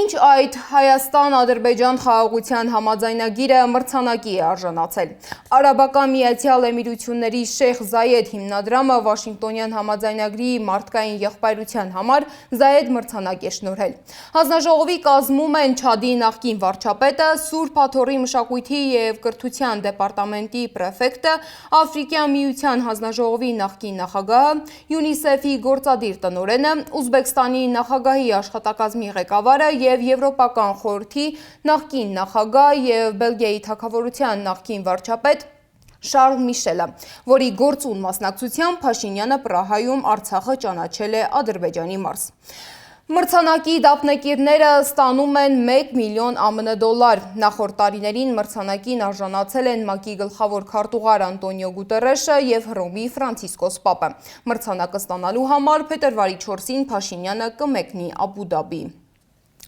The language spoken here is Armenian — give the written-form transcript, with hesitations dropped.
Մինչ այդ Հայաստան-Ադրբեջան խաղաղության համաձայնագիրը մրցանակի է արժանացել։ Արաբական Միացյալ Էմիրությունների Շեյխ Զայեդ հիմնադրամը Վաշինգտոնյան համաձայնագրի մարդկային եղբայրության համար Զայեդ մրցանակ է շնորհել։ Հանձնաժողովի կազմում են Չադի նախկին վարչապետը, Սուրբ Աթոռի մշակույթի և կրթության դեպարտամենտի պրեֆեկտը, Աֆրիկյան միության հանձնաժողովի նախկին նախագահը, ՅՈՒՆԻՍԵՖ-ի գործադիր տնօրենը, Ուզբեկստանի նախագահի աշխատակազմի ղեկավարը և Եվրոպական խորհրդի նախկին նախագահ և Բելգիայի թագավորության նախկին վարչապետ Շարլ Միշելը, որի գործուն մասնակցությամբ Փաշինյանը Պրահայում Արցախը ճանաչել է Ադրբեջանի մարզ։ Մրցանակի դափնեկիրները ստանում են 1 միլիոն ԱՄՆ դոլար։ Նախորդ տարիներին մրցանակին արժանացել են ՄԱԿ-ի գլխավոր քարտուղար Անտոնիո Գուտերեշը և Հռոմի Ֆրանցիսկոս Պապը։ Մրցանակը ստանալու համար փետրվարի 4-ին Փաշինյանը կմեկնի Աբու Դաբի։